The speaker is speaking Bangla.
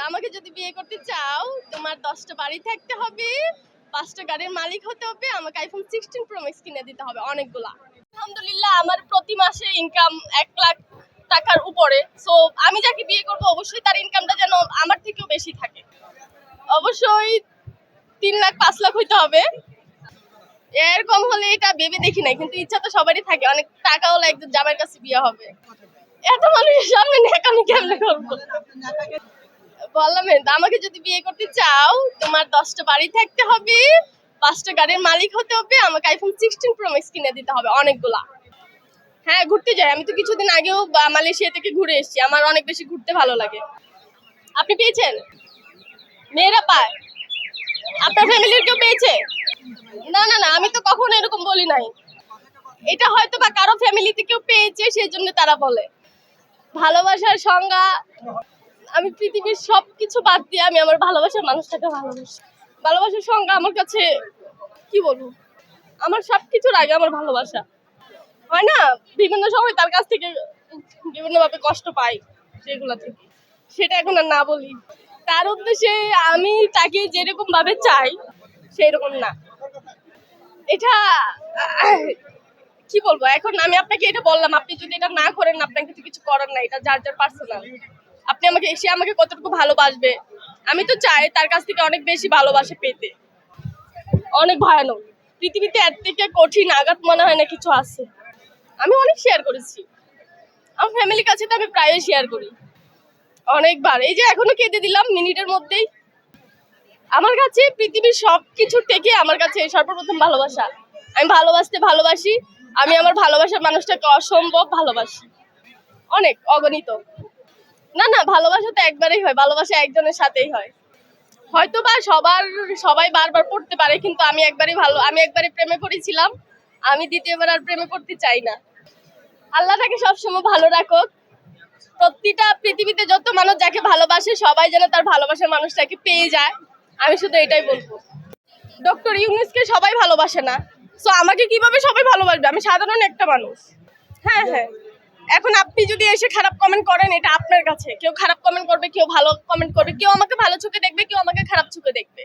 আমাকে যদি বিয়ে করতে চাও তোমার 10টা বাড়ি থাকতে হবে, 5টা গাড়ির মালিক হতে হবে, আমাকে আইফোন 16 প্রো ম্যাক্স কিনে দিতে হবে অনেকগুলা। আলহামদুলিল্লাহ আমার প্রতি মাসে ইনকাম 1 লাখ টাকার উপরে। সো আমি যাকে বিয়ে করব অবশ্যই তার ইনকামটা যেন আমার থেকেও বেশি থাকে। অবশ্যই 3 লাখ 5 লাখ হইতে হবে। এর কম হলে এটা ভেবে দেখি নাই, কিন্তু ইচ্ছা তো সবারই থাকে অনেক টাকাওয়ালা একজন জামাইয়ের কাছে বিয়ে হবে। এত মানুষের সামনে ন্যাকামি কেমনে করবো? বললাম আমাকে যদি বিয়ে করতে চাও তোমার 10টা বাড়ি থাকতে হবে, 5টা গাড়ির মালিক হতে হবে, আমাকে আইফোন 16 প্রো ম্যাক্স কিনে দিতে হবে অনেকগুলা। হ্যাঁ ঘুরতে যাই, আমি তো কিছুদিন আগেও মালয়েশিয়া থেকে ঘুরে এসেছি, আমার অনেক বেশি ঘুরতে ভালো লাগে। আপনি পেয়েছেন? মেয়েরা পায়? আপনার ফ্যামিলির কেউ পেয়েছে? না না না, আমি তো কখনো এরকম বলি নাই। এটা হয়তো বা কারো ফ্যামিলিতে কেউ পেয়েছে সেই জন্য তারা বলে। ভালোবাসার সংজ্ঞা, আমি পৃথিবীর সবকিছু বাদ দিয়ে আমি আমার ভালোবাসার মানুষটাকে ভালোবাসি। ভালোবাসার সংজ্ঞা আমার কাছে কি বলবো, আমার সবকিছুর আগে আমার ভালোবাসা। হয় না বিভিন্ন সময় তার কাছ থেকে বিভিন্নভাবে কষ্ট পাই, সেগুলা থেকে সেটা এখন আর না বলি। তার উদ্দেশ্যে আমি তাকে যেরকম ভাবে চাই সেই রকম না। এটা কি বলবো, এখন আমি আপনাকে এটা বললাম, আপনি যদি এটা না করেন আপনাকে তো কিছু করার নাই, এটা যার যার পার্সোনাল। আপনি আমাকে সে আমাকে কতটুকু ভালোবাসবে, আমি তো চাই তার কাছ থেকে অনেক বেশি ভালোবাসা পেতে। অনেক ভয়ানক, পৃথিবীতে এর থেকে কঠিন আঘাত মনে হয় না কিছু আছে। আমি অনেক শেয়ার করেছি আমার ফ্যামিলির কাছে, তো আমি প্রায়ই শেয়ার করি অনেকবার। এই যে এখনো কেঁদে দিলাম মিনিটের মধ্যেই। আমার কাছে পৃথিবীর সবকিছুর থেকে আমার কাছে সর্বপ্রথম ভালোবাসা। আমি ভালোবাসি, আমি আমার ভালোবাসার মানুষটাকে অসম্ভব ভালোবাসি, অনেক অগণিত। না না, ভালোবাসা তো একবারেই হয়, ভালোবাসা একজনের সাথেই হয়। হয়তো বা সবাই বারবার পড়তে পারে, কিন্তু আমি একবারই প্রেমে পড়েছিলাম, আমি দ্বিতীয়বার আর প্রেমে পড়তে চাই না। আল্লাহ তাকে সবসময় ভালো রাখুক। প্রতিটা পৃথিবীতে যত মানুষ যাকে ভালোবাসে সবাই যেন তার ভালোবাসার মানুষটাকে পেয়ে যায়, আমি শুধু এটাই বলবো। ডক্টর ইউনূসকে সবাই ভালোবাসে না, সো আমাকে কিভাবে সবাই ভালোবাসবে? আমি সাধারণ একটা মানুষ। হ্যাঁ হ্যাঁ, এখন আপনি যদি এসে খারাপ কমেন্ট করেন এটা আপনার কাছে, কেউ খারাপ কমেন্ট করবে, কেউ ভালো কমেন্ট করবে, কেউ আমাকে ভালো চোখে দেখবে, কেউ আমাকে খারাপ চোখে দেখবে।